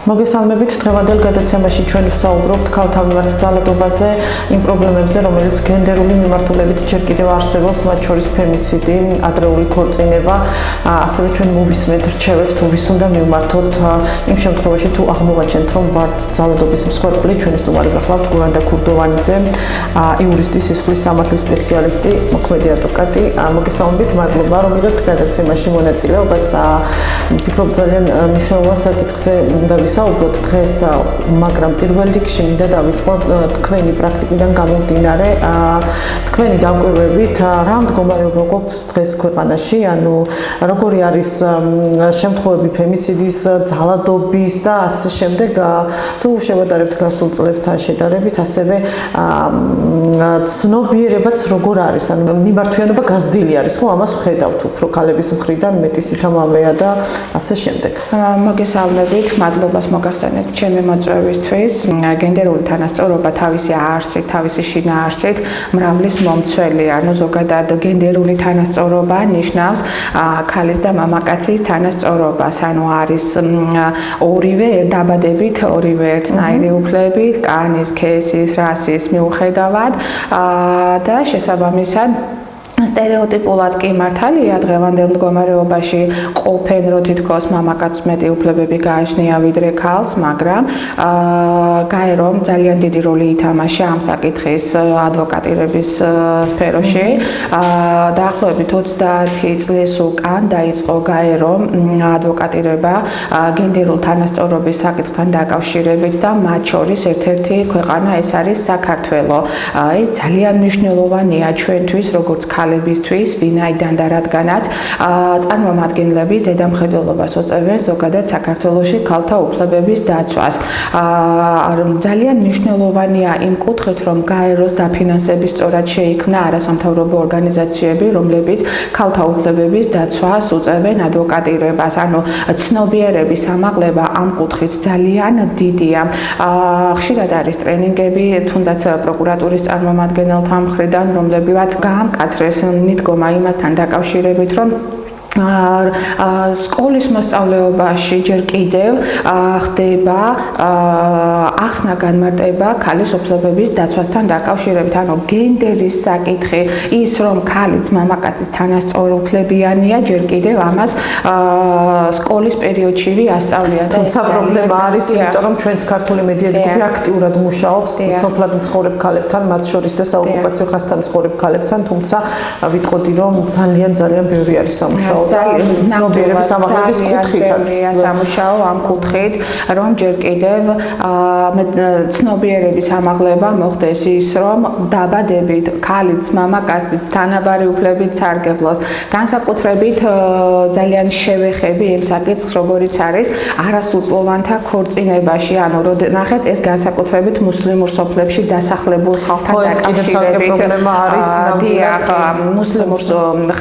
მოგესალმებით დღევანდელ გადაცემაში ჩვენ ვსაუბრობთ ქალთა მიმართ ძალადობაზე, იმ პრობლემებზე, რომელიც გენდერული მიმართულებით ჯერ კიდევ არსებობს, მათ შორის ფემიციდი, ადრეული ქორწინება, ასევე ჩვენ მოვისმენთ რჩევებს, თუ ვის უნდა მივმართოთ იმ შემთხვევაში, თუ აღმოვაჩენთ, რომ ვართ ძალადობის მსხვერპლი. ჩვენი სტუმარი გახლავთ გურანდა ქურდოვანიძე, იურისტი, სისხლის სამართლის სპეციალისტი, მოქმედი ადვოკატი. მოგესალმებით, მადლობა, რომ იღებთ გადაცემაში მონაწილეობას. ვფიქრობ, ძალიან მნიშვნელოვან საკითხზე უნდა საუბრობთ დღეს, მაგრამ პირველ რიგში მინდა დავიწყოთ თქვენი პრაქტიკიდან გამომდინარე, თქვენი დაკვირვებით, რა მდგომარეობა გვაქვს დღეს ქვეყანაში, ანუ როგორი არის შემთხვევები ფემიციდის, ძალადობის და ასე შემდეგ, თუ შევადარებთ გასულ წლებთან შედარებით, ასევე ცნობიერებაც როგორ არის, ანუ მიმართვიანობა გაზრდილი არის, ხო, ამას ვხედავთ უფრო ქალების მხრიდან, მეტი სითამამეა და ასე შემდეგ. მოგესალმებით, მადლობა მოგახსენეთ ჩემი მოწვევისთვის. გენდერული თანასწორობა თავისი არსით, თავისი შინაარსით მრავლის მომცველია. ანუ ზოგადად გენდერული თანასწორობა ნიშნავს ქალის და მამაკაცის თანასწორობას. ანუ არის ორივე დაბადებით, ორივე ერთნაირი უფლებით, კანის, სქესის, რასის მიუხედავად და შესაბამისად სტერეოტიპულად კი მართალია დღევანდელ მდგომარეობაში ყოფენ, რომ თითქოს მამაკაცს მეტი უფლებები გააჩნია ვიდრე ქალს, მაგრამ გაერომ ძალიან დიდი როლი ითამაშა ამ საკითხის ადვოკატირების სფეროში. დაახლოებით 30 წლის უკან დაიწყო გაერომ ადვოკატირება გენდერულ თანასწორობის საკითხთან დაკავშირებით და მათ შორის ერთ-ერთი ქვეყანა ეს არის საქართველო. ეს ძალიან მნიშვნელოვანია ჩვენთვის, როგორც ქალებისთვის, ვინაიდან და რადგანაც წარმომადგენლები ზედამხედველობას უწევენ ზოგადად საქართველოში ქალთა უფლებების დაცვას. ძალიან მნიშვნელოვანია იმ კუთხით, რომ გაეროს დაფინანსების სწორად შეიქმნა არასამთავრობო ორგანიზაციები, რომლებიც ქალთა უფლებების დაცვას უწევენ ადვოკატირებას. ანუ ცნობიერების ამაღლება ამ კუთხით ძალიან დიდია. ხშირად არის ტრენინგები, თუნდაც პროკურატურის წარმომადგენელთა მხრიდან, რომლებიც გაამკაცრეს მიდგომა იმასთან დაკავშირებით, რომ სკოლის მოსწავლეობაში ჯერ კიდევ ხდება ახსნა განმარტება ქალის უფლებების დაცვასთან დაკავშირებით. ანუ გენდერის საკითხი, ის რომ ქალიც მამაკაცის თანასწორუფლებიანია, ჯერ კიდევ ამას სკოლის პერიოდში ასწავლიან. თუმცა პრობლემა არის, იმიტომ რომ ჩვენც ქართული მედია ჯგუფი აქტიურად მუშაობს სოფლად მცხოვრებ ქალებთან, მათ შორის და საოკუპაციო ხაზთან მცხოვრებ ქალებთან, თუმცა ვიტყოდი, რომ ძალიან ბევრი არის სამუშაო. ცნობიერების ამაღლების კუთხითაც სამუშაო ამ კუთხით, რომ ჯერ კიდევ ცნობიერების ამაღლება მოხდეს ის, რომ დაბადებით ქალიც მამაკაცით თანაბარი უფლებით სარგებლოს. განსაკუთრებით ძალიან შევეხები იმ საკითხს, როგორიც არის არასრულწლოვანთა ქორწინებაში. ანუ ნახეთ, ეს განსაკუთრებით მუსლიმურ სოფლებში დასახლებულ ხალხთან დაკავშირებით არის მუსლიმურ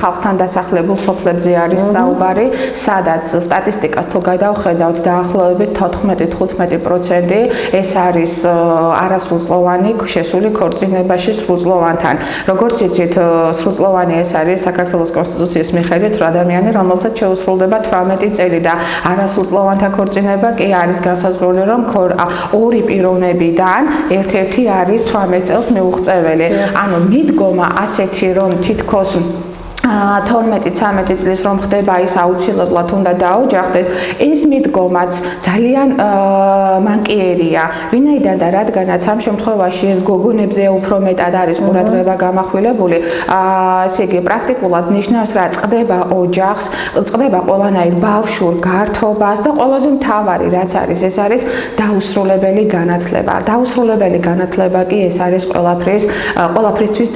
ხალხთან დასახლებულ სოფლებზე არის საუბარი, სადაც სტატისტიკას თუ გადავხედავთ, დაახლოებით 14-15% ეს არის არასრულწლოვანი შესული ქორწინებაში სრულწლოვანთან. როგორც იცით, სრულწლოვანი ეს არის საქართველოს კონსტიტუციის მიხედვით ადამიანი, რომელსაც შეუსრულდება 18 წელი და არასრულწლოვანთა ქორწინება კი არის განსაზღვრული, რომ ორი პიროვნებიდან ერთ-ერთი არის 18 წელს მიუღწეველი. ანუ მიდგომა ასეთი, რომ თითქოს 12-13 წლის რომ ხდება ის აუცილებლად უნდა დაოჯახდეს, ეს მიდგომაც ძალიან მანკიერია. ვინაიდან და რადგანაც ამ შემთხვევაში ეს გოგონებზე უფრო მეტად არის ყურადღება გამახვილებული, ესე იგი პრაქტიკულად ნიშნავს, რა წდება ოჯახს, წდება ყველანაირ ბავშვურ გართობას და ყველაზე მთავარი რაც არის, ეს არის დაუსრულებელი განათლება. დაუსრულებელი განათლება კი ეს არის ყველაფრისთვის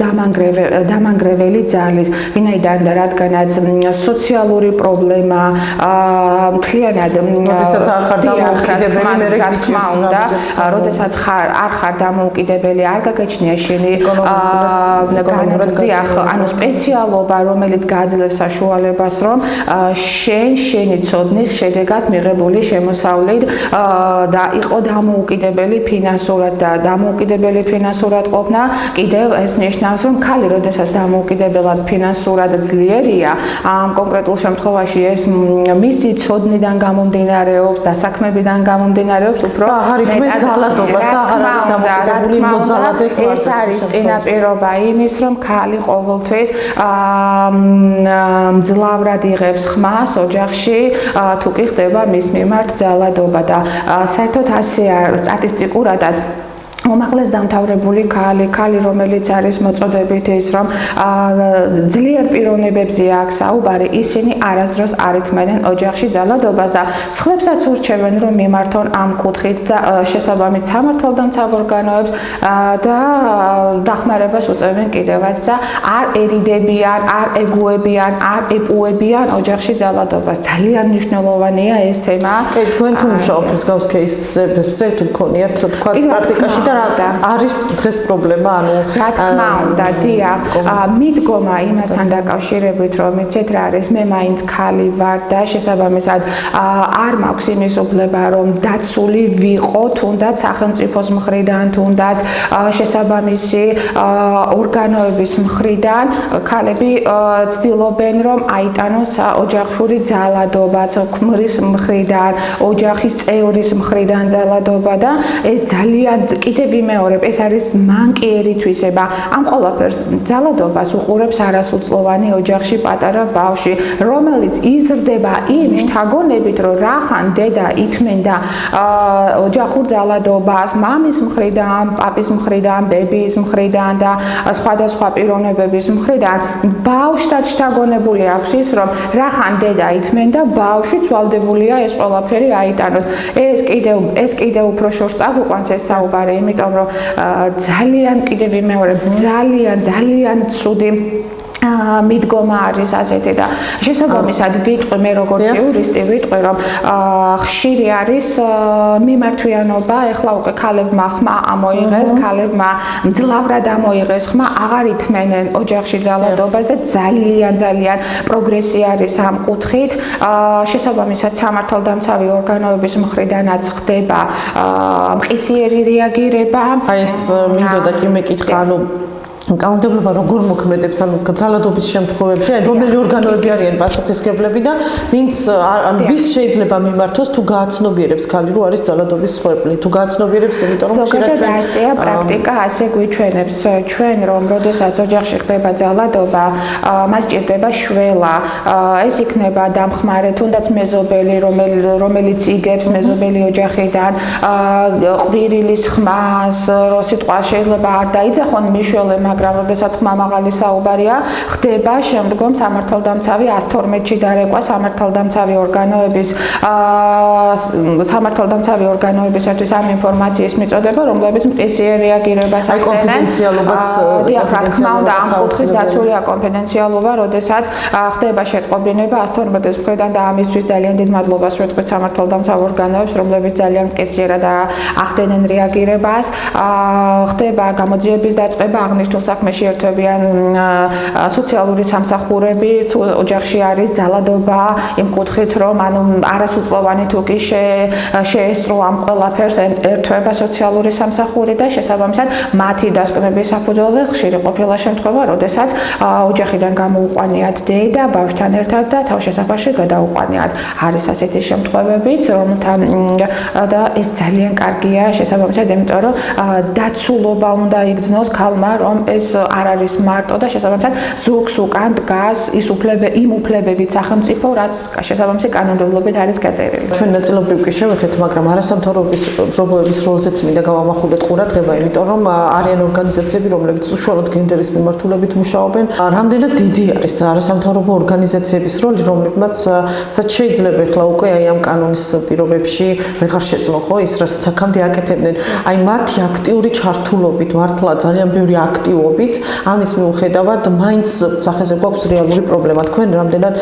დამანგრეველი ძალის. ვინაიდან და რადგანაც სოციალური პრობლემა მთლიანად როდესაც არ ხარ დამოუკიდებელი, მერე გიჭირს როდესაც არ ხარ დამოუკიდებელი, არ გაგაჩნია შენი ანუ სპეციალობა, რომელიც გააძლევს საშუალებას, რომ შენი ცოდნის შედეგად მიღებული შემოსავლით და იყო დამოუკიდებელი ფინანსურად და დამოუკიდებელი ფინანსურად ყოფნა, კიდევ ეს ნიშნავს, რომ ქალი როდესაც დამოუკიდებლად ფინანსურად ძლიერია, ამ კონკრეტულ შემთხვევაში ეს მისი ცოდნიდან გამომდინარეობს, დასაქმებიდან გამომდინარეობს, უფრო აღარ ითმის ძალადობას და აღარ არის დამოკიდებული მოძალადე ეს არის წინაპირობა იმის, რომ ქალი ყოველთვის მძლავრად იღებს ხმას ოჯახში, თუ კი ხდება მის მიმართ ძალადობა და საერთოდ ასე არის სტატისტიკურადაც უმაღლეს დამთავრებული ქალი, რომელიც არის მოწოდებით ის, რომ ძლიერ პიროვნებებზე აქვს საუბარი, ისინი არასდროს არ ითმენენ ოჯახში ძალადობას და სხვებსაც ურჩევენ, რომ მიმართონ ამ კუთხით და შესაბამით სამართალდამცავ ორგანოებს და დახმარებას უწევენ კიდევაც და არ ერიდებიან, არ ეგუებიან, არ ეპუებიან ოჯახში ძალადობას. ძალიან მნიშვნელოვანია ეს თემა. თქვენ თუ მუშაობთ მსგავს кейსებზე, თუ გქონიათ თქვა პრაქტიკაში და არის დღეს პრობლემა, ანუ რა თქმა უნდა, დიახ, მიდგომა იმასთან დაკავშირებით, რომ იცით რა არის, მე მაინც ქალი ვარ და შესაბამისად არ მაქვს იმის უფლება, რომ დაცული ვიყო, თუნდაც სახელმწიფოს მხრიდან, თუნდაც შესაბამისი ორგანოების მხრიდან, ქალები ცდილობენ, რომ აიტანოს ოჯახური ძალადობა, ქმრის მხრიდან, ოჯახის წევრის მხრიდან ძალადობა და ეს ძალიან კიდევ ვიმეორებ, ეს არის მანკიერი თვისება. ამ ყველაფერს ძალადობას უყურებს არასრულწლოვანი ოჯახში პატარა ბავშვი, რომელიც იზრდება იმ შთაგონებით, რომ რახან დედა ითმენდა ოჯახურ ძალადობას მამის მხრიდან, პაპის მხრიდან, ბებიის მხრიდან და სხვადასხვა პიროვნებების მხრიდან, ბავშვსაც შთაგონებული აქვს ის, რომ რახან დედა ითმენდა, ბავშვიც ვალდებულია ეს ყველაფერი აიტანოს. ეს კიდევ უფრო შორს წაგვიყვანს ეს საუბარი, იმიტომ რომ ძალიან კიდევ ვიმეორებ, ძალიან ცუდი მიდგომა არის ასეთი და შესაბამისად ვიტყვი მე როგორც იურისტი ვიტყვი რომ ხშირი არის მიმართვიანობა ეხლა უკვე ქალებმა ხმა ამოიღეს ქალებმა მძლავრად ამოიღეს ხმა აღარ ითმენენ ოჯახში ძალადობას და ძალიან პროგრესი არის ამ კუთხით შესაბამისად სამართალდამცავი ორგანოების მხრიდანაც ხდება მყისიერი რეაგირება აი ეს მინდოდა კი მეკითხა ანუ კანონმდებლობა როგორ მოქმედებს ანუ ძალადობის შემთხვევებში რომელი ორგანოები არიან პასუხისმგებლები და ვინც ანუ ვის შეიძლება მიმართოს თუ გააცნობიერებს ქალი რომ არის ძალადობის მსხვერპლი თუ გააცნობიერებს იმიტომ რომ ხშირად ჩვენ ასეა პრაქტიკა ასე გვიჩვენებს ჩვენ რომ როდესაც ოჯახში ხდება ძალადობა მას ჭირდება შველა ეს იქნება დამხმარე თუნდაც მეზობელი რომელიც იგებს მეზობელი ოჯახიდან ყვირილის ხმას რო სიტყვა შეიძლება არ დაიძახონ მიშველე მაგრამ როდესაც ხმა მაღალი საუბარია ხდება შემდგომ სამართალდამცავი 112-ში დარეკვა სამართალდამცავი ორგანოებისათვის ამ ინფორმაციის მიწოდება რომლებიც მყისიერ რეაგირებას ახდენენ კონფიდენციალობაც ამ კუთხით დაცულია კონფიდენციალობა როდესაც ხდება შეტყობინება 112-ის მხრიდან და ამისთვის ძალიან დიდ მადლობას ვეთქვით სამართალდამცავ ორგანოებს რომლებიც ძალიან მყისიერად ახდენენ რეაგირებას ხდება გამოძიების დაწყება აღნიშნულ საქმეში ერთვებიან სოციალური სამსახურები ოჯახში არის ძალადობა იმ კუთხით რომ ანუ არასრულწლოვანი თუ კი შეესწრო ამ ყველაფერს ერთვება სოციალური სამსახური და შესაბამისად მათი დასკვნების საფუძველზე ხშირი ყოფილა შემთხვევა როდესაც ოჯახიდან გამოუყვანიათ დედა ბავშვთან ერთად და თავშესაფარში გადაუყვანიათ არის ასეთი შემთხვევებიც რომელთან და ეს ძალიან კარგია შესაბამისად იმიტომ რომ დაცულობა უნდა იგრძნოს ქალმა რომ ეს არ არის მარტო და შესაბამისად ზოგს უკან დგას ის იმ უფლებებით სახელმწიფო რაც შესაბამისი კანონმდებლობით არის გაწერილი. ჩვენ ნაწილობრივ კი შევეხეთ, მაგრამ არასამთავრობო მრობლების როლზეც მინდა გავამახვილოთ ყურადღება, იმიტომ რომ არიან ორგანიზაციები, რომლებიც უშუალოდ გენდერის მიმართულებით მუშაობენ. რამდენად დიდი არის არასამთავრობო ორგანიზაციების როლი, რომლებმაც შეიძლება ახლა უკვე აი ამ კანონის პირობებში ვეღარ შეძლო ხო ის რასაც აქამდე აკეთებდნენ. აი მათი აქტიური ჩართულობით, მართლა ძალიან ბევრი აქტივობით, ამის მიუხედავად მაინც სახეზე გვაქვს რეალური პრობლემა. თქვენ რამდენად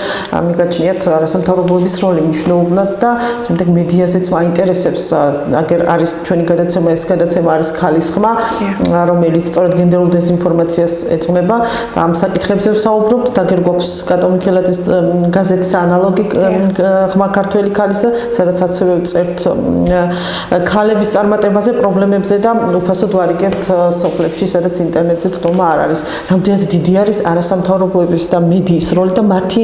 მიგაჩნიათ არასამთავრობოების როლი მნიშვნელოვნად და შემდეგ მედიაზეც მაინტერესებს, აგერ არის ჩვენი გადაცემა, ეს გადაცემა არის ხალის ხმა, რომელიც სწორედ გენდერულ დეზინფორმაციას ეწმება და ამ საკითხებზე ვსაუბრობთ. აგერ გვაქვს კატო მიქელაძის გაზეთის ანალოგი ხმა ქართველი ქალისა, სადაც ასევე ვწერთ ქალების წარმატებაზე, პრობლემებზე და უფასოდ ვარიგებთ სოფლებში, სადაც ინტერნეტზე საკითხებზე ცდომა არ არის. Რამდენად დიდი არის არასამთავრობოების და მედიის როლი და მათი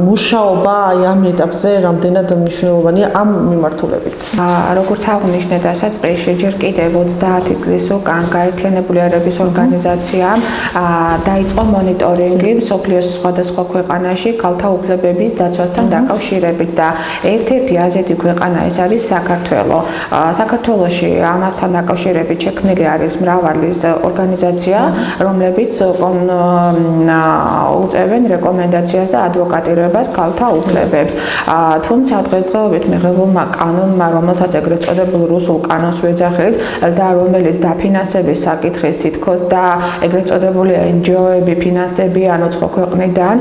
მუშაობა აი ამ ეტაპზე რამდენად მნიშვნელოვანია ამ მიმართულებით. როგორც აღნიშნე დასაწყისში, ჯერ კიდევ 30 წლის უკან გაერთიანებული ერების ორგანიზაციამ დაიწყო მონიტორინგი მსოფლიოს სხვადასხვა ქვეყანაში ქალთა უფლებების დაცვასთან დაკავშირებით და ერთ-ერთი ასეთი ქვეყანა ეს არის საქართველო. საქართველოში ამასთან დაკავშირებით შექმნილი არის მრავალი ორგანიზაცია, რომლებიც უწევენ რეკომენდაციას და ადვოკატირებას ქალთა უფლებებს. თუმცა დღესდღეობით მიღებულმა კანონმა, რომელსაც ეგრეთ წოდებულ რუსულ კანონს ვეძახით და რომელიც დაფინანსების საკითხის თითქოს და ეგრეთ წოდებული NGO-ები ფინანსდებიან უცხო ქვეყნიდან,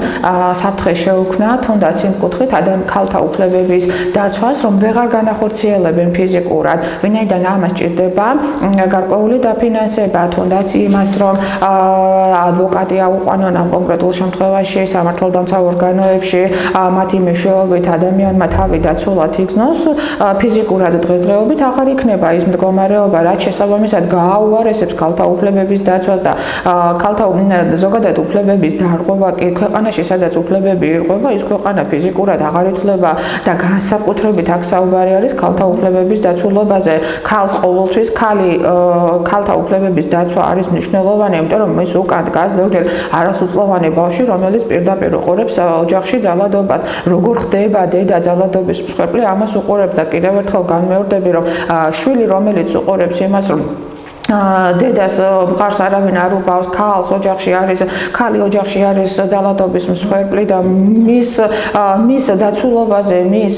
საფრთხე შეუქმნა თუნდაც იმ კუთხით ქალთა უფლებების დაცვას, რომ ვეღარ განახორციელებენ ფიზიკურად, ვინაიდან ამას ჭირდება გარკვეული დაფინანსება, თუნდაც იმას, რომ ადვოკატი აუყვანონ ამ კონკრეტულ შემთხვევაში სამართალდამცავ ორგანოებში, მათი მეშვეობით ადამიანმა თავი დაცულად იგრძნოს, ფიზიკურად დღესდღეობით აღარ იქნება ის მდგომარეობა, რაც შესაბამისად გააუარესებს ქალთა უფლებების დაცვას და ქალთა ზოგადად უფლებების დარღვევა კი ქვეყანაში, სადაც უფლებები ირღვევა, ის ქვეყანა ფიზიკურად აღარ ითვლება და განსაკუთრებით აქ საუბარი არის ქალთა უფლებების დაცულობაზე. ქალს ყოველთვის ქალთა უფლებების დაცვა არის მნიშვნელოვანი, იმიტომ რომ ის უკან დგას ზოგჯერ არასრულწლოვანი ბავშვი, რომელიც პირდაპირ უყურებს ოჯახში ძალადობას. როგორ ხდება დედა ძალადობის მსხვერპლი, ამას უყურებს და კიდევ ერთხელ განმეორდები, რომ შვილი, რომელიც უყურებს იმას, რომ დედას მხარს არავინ არ უბავს, ქალი ოჯახში არის ძალადობის მსხვერპლი და მის დაცულობაზე, მის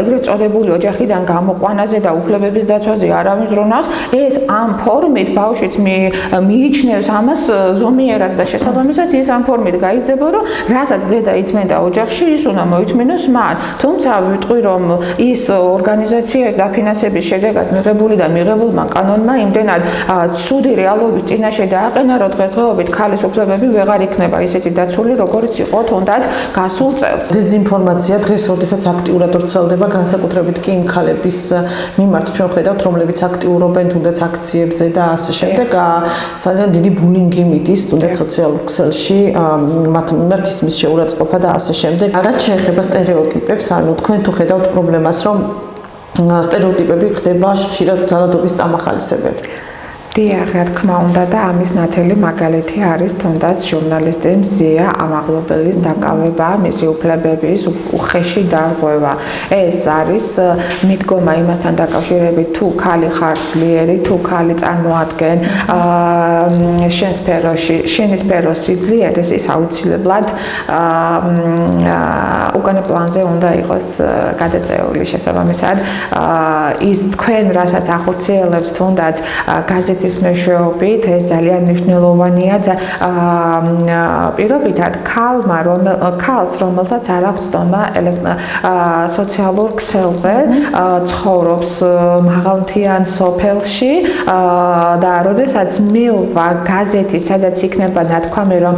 ეგრეთ წოდებული ოჯახიდან გამოყვანაზე და უფლებების დაცვაზე არავინ ზრუნავს, ეს ამ ფორმით ბავშვიც მიიჩნევს ამას ზომიერად და შესაბამისად ის ამ ფორმით გაიზრდება, რომ რასაც დედა ითმენდა ოჯახში, ის უნდა მოითმინოს მან. თუმცა ვიტყვი, რომ ის ორგანიზაცია დაფინანსების შედეგად მიღებული და მიღებულმა კანონმა იმდენად ცუდი რეალობის წინაშე დააყენა, რომ დღესდღეობით ქალის უფლებები ვეღარ იქნება ისეთი დაცული, როგორც იყო თუნდაც გასულ წელს. დეზინფორმაცია დღეს, როდესაც აქტიურად ვრცელდება, განსაკუთრებით კი იმ ქალების მიმართ ჩვენ ხედავთ, რომლებიც აქტიურობენ თუნდაც აქციებზე და ასე შემდეგ, ძალიან დიდი ბულინგი მიდის თუნდაც სოციალურ ქსელში, მათ მიმართ ისმის შეურაცხყოფა და ასე შემდეგ. რაც შეეხება სტერეოტიპებს, ანუ თქვენ თუ ხედავთ პრობლემას, რომ სტერეოტიპები ხდება ხშირად ძალადობის წამახალისებელი. დიახ, რა თქმა უნდა და ამის ნათელი მაგალითი არის თუნდაც ჟურნალისტი მზია ამაღლობელის დაკავება, მისი უფლებების უხეში დარღვევა. ეს არის მიდგომა იმასთან დაკავშირებით, თუ ქალი ხარ ძლიერი, თუ ქალი წარმოადგენ შენი სფეროს სიძლიერეს, ის აუცილებლად უკანა პლანზე უნდა იყოს გადაწეული. შესაბამისად, ის თქვენ რასაც ახორციელებს თუნდაც გაზეთის მეშვეობით, ეს ძალიან მნიშვნელოვანია პირობითად ქალს, რომელსაც არ აქვს ცდომა სოციალურ ქსელზე, ცხოვრობს მაღალმთიან სოფელში და როდესაც მილვა გაზეთი, სადაც იქნება ნათქვამი, რომ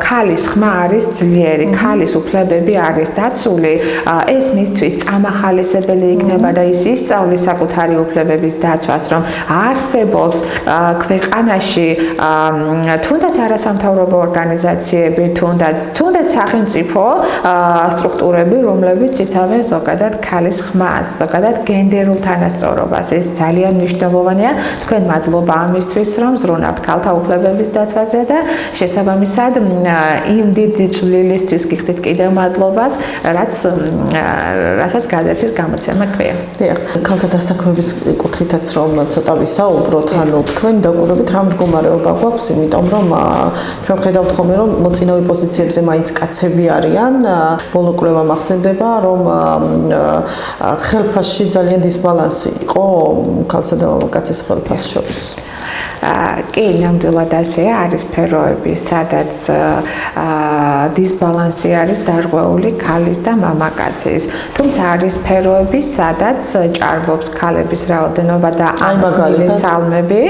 ქალის ხმა არის ძლიერი, ქალის უფლებები არის დაცული, ეს მისთვის წამახალისებელი იქნება და ის ისწავლის საკუთარი უფლებების დაცვას, რომ არსებობს ქვეყანაში თუნდაც არასამთავრობო ორგანიზაციები, თუნდაც სახელმწიფო სტრუქტურები, რომლებიც იცავენ ზოგადად ქალის ხმას, ზოგადად გენდერულ თანასწორობას. ეს ძალიან მნიშვნელოვანია. თქვენ მადლობა ამისთვის, რომ ზრუნავთ ქალთა უფლებების დაცვაზე და შესაბამისად იმ დიდი წვლილისთვის გიხდით კიდევ მადლობას, რასაც გაზეთის გამოცემა ქვია. დიახ, ქალთა დასაქმების კუთხითაც რომ ცოტა ვისაუბროთ, ანუ თქვენ დაგვირობით რა მდგომარეობა გვაქვს, იმიტომ რომ ჩვენ ხედავთ ხოლმე რომ მოწინავე პოზიციებზე მაინც კაცები არიან. ბოლო კვლევა მახსენდება, რომ ხელფასში ძალიან დისბალანსი იყო ქალსა და კაცის ხელფასს შორის. კი, ნამდვილად ასეა, არის სფეროები, სადაც დისბალანსი არის დარღვეული ქალის და მამაკაცის. თუმცა არის სფეროები, სადაც ჭარბობს ქალების რაოდენობა და ამის სალმები.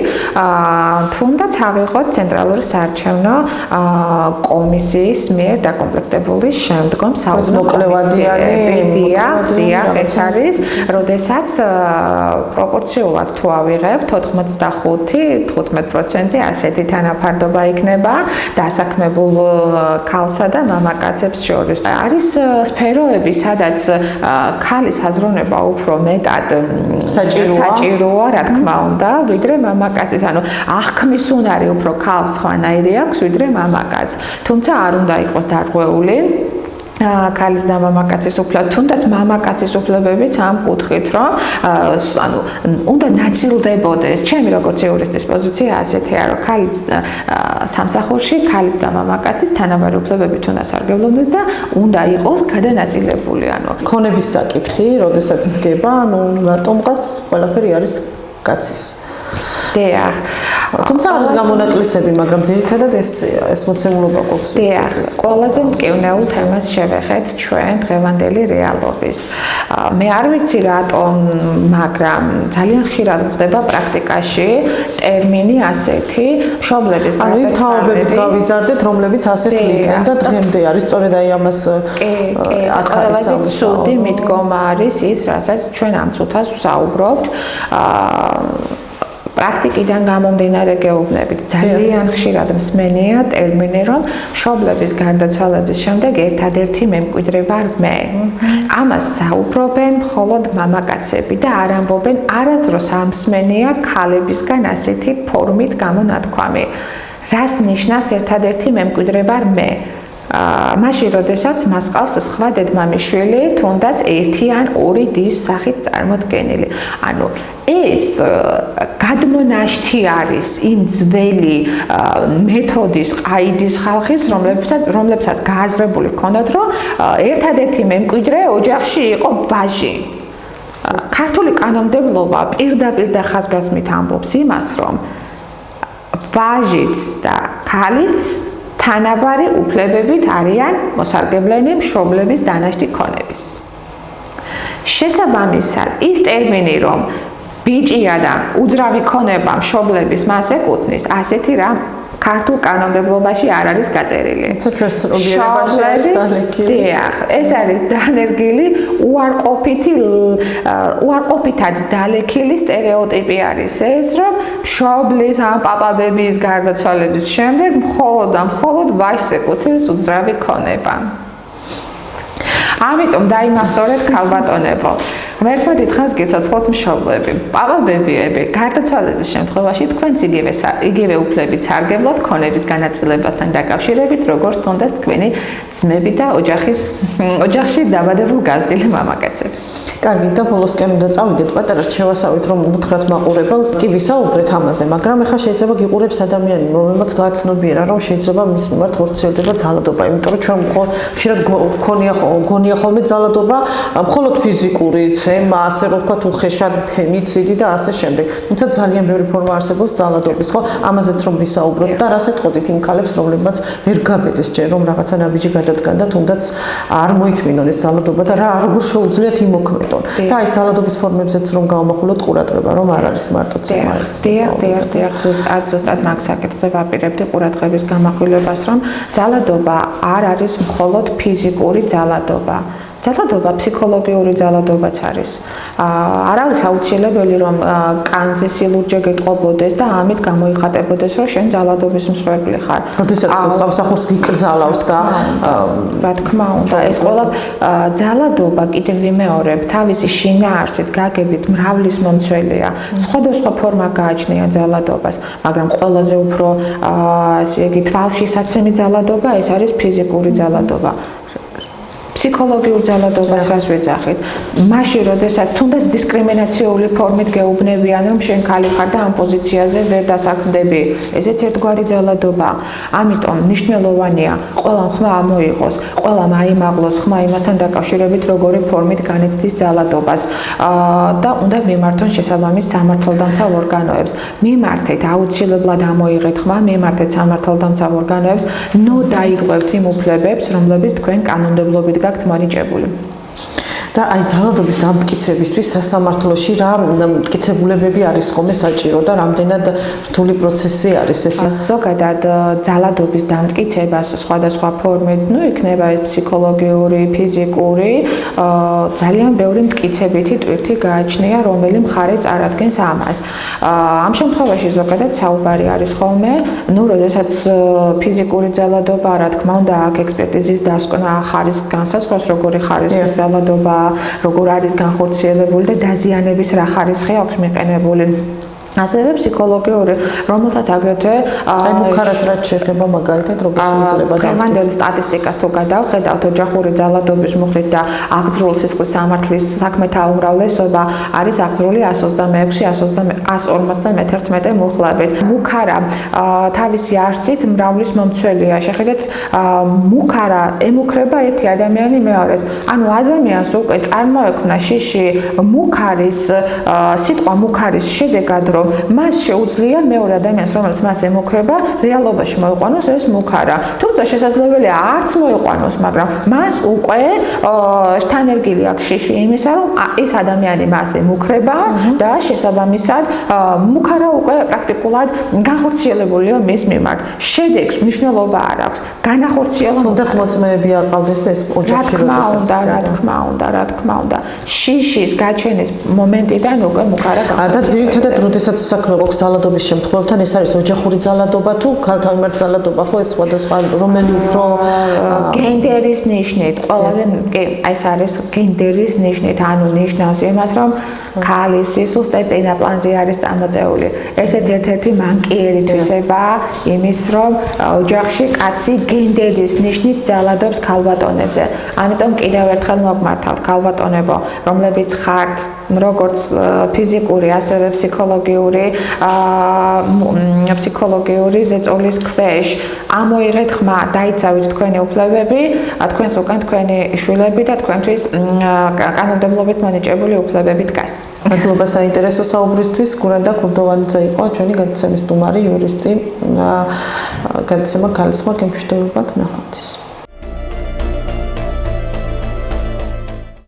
თუნდაც ავიღოთ ცენტრალური საარჩევნო კომისიის მიერ დაკომპლექტებული შემდგომ მოკლევადიანი. დიახ, ეს არის, როდესაც პროპორციულად თუ ავიღებთ 85 15%-ზე ასეთი თანაფარდობა იქნება დასაქმებულ ქალსა და მამაკაცებს შორის. არის სფეროები, სადაც ქალის აზროვნება უფრო მეტად საჭიროა, რა თქმა უნდა, ვიდრე მამაკაცის. ანუ აღქმის უნარი უფრო ქალს სხვანაირი აქვს, ვიდრე მამაკაცს. თუმცა არ უნდა იყოს დარღვეული ქალის და მამაკაცის უფლება, თუნდაც მამაკაცის უფლებებიც ამ კუთხით, რომ ანუ უნდა ნაწილდებოდეს. ჩემი როგორც იურისტის პოზიცია ასეთია, რომ ქალის სამსახურში ქალის და მამაკაცის თანაბარი უფლებებით უნდა სარგებლობდეს და უნდა იყოს გადანაწილებული. ანუ ქონების საკითხი, როდესაც დგება, ანუ რატომღაც ყველაფერი არის კაცის. დიახ. თუმცა არის გამონაკლისები, მაგრამ ძირითადად ეს მოცემულობა გვაქვს. დიახ, ყველაზე მტკივნეულ თემას შევეხეთ ჩვენ დღევანდელი რეალობის. მე არ ვიცი რატომ, მაგრამ ძალიან ხშირად ხდება პრაქტიკაში ტერმინი ასეთი მშობლების გარდაცვალების. ანუ თაობებით გავიზარდეთ, რომლებიც ასეთ ლიდნენ და დღემდე არის სწორედ აი ამას ყველაზე ცუდი მიდგომა არის ის, რასაც ჩვენ ამ წუთას ვსაუბრობთ. პრაქტიკიდან გამომდინარე გეუბნებით ძალიან ხშირად მსმენია ტერმინი, რომ მშობლების გარდაცვალების შემდეგ ერთადერთი მემკვიდრე ვარ მე. ამას საუბრობენ მხოლოდ მამაკაცები და არ ამბობენ არასდროს არ მსმენია ქალებისგან ასეთი ფორმით გამონათქვამი. რას ნიშნავს ერთადერთი მემკვიდრე ვარ მე? მაშინ, როდესაც მას ყავს სხვა დედმამიშვილი, თუნდაც ერთი ან ორი დის სახით წარმოდგენილი. ანუ ეს გადმონაშთი არის იმ ძველი მეთოდის ყაიდის ხალხის, რომლებსაც გააზრებული ჰქონდათ, რომ ერთადერთი მემკვიდრე ოჯახში იყო ვაჟი. ქართული კანონმდებლობა პირდაპირ და ხაზგასმით ამბობს იმას, რომ ვაჟიც და ქალიც თანაბარი უფლებებით არიან მოსარგებლენი მშობლების დანაშთი ქონების. შესაბამისად, ის ტერმინი, რომ ბიჭია და უძრავი ქონება მშობლების მას ეკუთვნის, ასეთი რამ ქართულ კანონმდებლობაში არ არის გაწერილი. ჩვენს ცნობიერებაში არის დანერგილი. დიახ, ეს არის დანერგილი, უარყოფითად დალექილი სტერეოტიპი არის ეს, რომ მშობლის ან პაპაბების გარდაცვალების შემდეგ მხოლოდ ვაჟს ეკუთვნის უძრავი ქონება. ამიტომ დაიმახსოვრეთ ქალბატონებო. ღმერთმა დიდხანს გიცოცხლოთ მშობლები, პაპაბებიები, გარდაცვალების შემთხვევაში თქვენც იგივე უფლებით სარგებლოთ ქონების განაწილებასთან დაკავშირებით, როგორც თუნდაც თქვენი ძმები და ოჯახში დაბადებულ გაზრდილი მამაკაცები. კარგი, და ბოლოსკენ უნდა წავიდეთ, პატარა შევასავით, რომ უთხრათ მაყურებელს, კი ვისაუბრეთ ამაზე, მაგრამ ეხლა შეიძლება გიყურებს ადამიანი, რომელმაც გააცნობიერა, რომ შეიძლება მის მიმართ ხორციელდება ძალადობა, იმიტომ რომ ჩვენ ხშირად გონია ხოლმე ძალადობა, მხოლოდ ფიზიკურიც, ასე რომ ვთქვათ, უხეშად, ფემიციდი და ასე შემდეგ. თუმცა ძალიან ბევრი ფორმა არსებობს ძალადობის, ხო? ამაზეც რომ ვისაუბროთ და რას ეთყოდით იმ ქალებს, რომლებმაც ვერ გაბედეს ჯერ რომ რაღაცა ნაბიჯი გადადგან და თუნდაც არ მოითმინონ ეს ძალადობა და რა როგორ შეუძლიათ იმოქმედონ. და აი ძალადობის ფორმებზეც რომ გავმახვილოთ ყურადღება, რომ არ არის მარტო ცემა ეს. დიახ, ზუსტად მაგ საკითხზე ვაპირებდი ყურადღების გამახვილებას, რომ ძალადობა არ არის მხოლოდ ფიზიკური ძალადობა. ძალადობა ფსიქოლოგიური ძალადობაც არის. არ არის აუცილებელი რომ კანზე სილურჯე გეტყობოდეს და ამით გამოიხატებოდეს რომ შენ ძალადობის მსხვერპლი ხარ. როდესაც სამსახურს გიკრძალავს და რა თქმა უნდა ეს ყველა ძალადობა კიდევ ვიმეორებ თავისი შინაარსით გაგებით მრავლის მომცველია. სხვადასხვა ფორმა გააჩნია ძალადობას, მაგრამ ყველაზე უფრო ასე იგი თვალშისაცემი ძალადობა ეს არის ფიზიკური ძალადობა. ფსიქოლოგიურ ძალადობას რას ვეძახით? მაშინ, როდესაც თუნდაც დისკრიმინაციული ფორმით გეუბნებიან, რომ შენ ქალი ხარ და ამ პოზიციაზე ვერ დასაქმდები, ესეც ერთგვარი ძალადობაა. ამიტომ მნიშვნელოვანია, ყველამ ხმა ამოიღოს, ყველამ აიმაღლოს ხმა იმასთან დაკავშირებით, როგორი ფორმით განიცდის ძალადობას და უნდა მიმართონ შესაბამის სამართალდამცავ ორგანოებს. მიმართეთ, აუცილებლად ამოიღეთ ხმა, მიმართეთ სამართალდამცავ ორგანოებს, დაიღებთ იმ უფლებებს, რომლებიც თქვენ კანონმდებლობით გაქვთ მინიჭებული. და აი ძალადობის დამტკიცებისთვის სასამართლოში რა მტკიცებულებები არის ხოლმე საჭირო და რამდენად რთული პროცესი არის ეს? ზოგადად ძალადობის დამტკიცებას სხვადასხვა ფორმით, იქნება ფსიქოლოგიური, ფიზიკური, ძალიან ბევრი მტკიცებითი ტვირთი გააჩნია, რომელი მხარე წარადგენს ამას. ამ შემთხვევაში ზოგადად საუბარი არის ხოლმე, როდესაც ფიზიკური ძალადობა, რა თქმა უნდა, აქ ექსპერტიზის დასკვნა ხარისხს განსაზღვრავს, როგორი ხარისხის ძალადობა, როგორ არის განხორციელებული და დაზიანების რა ხარისხი აქვს მიყენებული. ასევე ფსიქოლოგიური, რომელთაც აგრეთვე აი მუქარას რაც შეეხება მაგალითად როგორ შეიძლება დღევანდელი სტატისტიკას თუ გადავხედავთ ოჯახური ძალადობის მუხლით და აღძრულ სისხლის სამართლის საქმეთა უმრავლესობა არის აღძრული 151 მუხლებით. მუქარა თავისი არსით მრავლის მომცველია. შეხედეთ, მუქარა ემუქრება ერთი ადამიანი მეორეს. ანუ ადამიანს უკვე წარმოექმნა შიში მუქარის სიტყვა მუქარის შედეგად რომ მას შეუძლია მეორე ადამიანს, რომელიც მას ემუქრება, რეალობაში მოიყვანოს ეს მუქარა. თუმცა შესაძლებელია არც მოიყვანოს, მაგრამ მას უკვე შთანერგილი აქვს შიში იმისა, რომ ეს ადამიანი მას ემუქრება და შესაბამისად მუქარა უკვე პრაქტიკულად განხორციელებულია მის მიმართ. შედეგს მნიშვნელობა არ აქვს. განახორციელა თუნდაც მოწმეები არ ყავდეს და ეს ოჯახში როდესაც რა თქმა უნდა. შიშის გაჩენის მომენტიდან უკვე მუქარა და ძირითადად როდესაც საქმე გვაქვს ძალადობის შემთხვევებთან, ეს არის ოჯახური ძალადობა თუ ქალთან მიმართ ძალადობა, ხო ეს სხვადასხვა რომელი უფრო გენდერის ნიშნით, ყველაზე ეს არის გენდერის ნიშნით, ანუ ნიშნავს იმას, რომ ქალის სისუსტე წინა პლანზე არის წამოწეული. ესეც ერთ-ერთი მანკიერი თვისებაა იმის, რომ ოჯახში კაცი გენდერის ნიშნით ძალადობს ქალბატონებზე. ამიტომ კიდევ ერთხელ მოგმართავთ ქალბატონებო, რომლებიც ხართ როგორც ფიზიკური, ასევე ფსიქოლოგიური ზეწოლის ქვეშ. ამოიღეთ ხმა, დაიცავით თქვენი უფლებები, თქვენს უკან თქვენი შვილები და თქვენთვის კანონმდებლობით მონიჭებული უფლებები დგას. მადლობა საინტერესო საუბრისთვის. გურანდა ქურდოვანიძე იყო ჩვენი გადაცემის სტუმარი, იურისტი. გადაცემა ქალისხმა გემშვიდობებად ნახვამდის.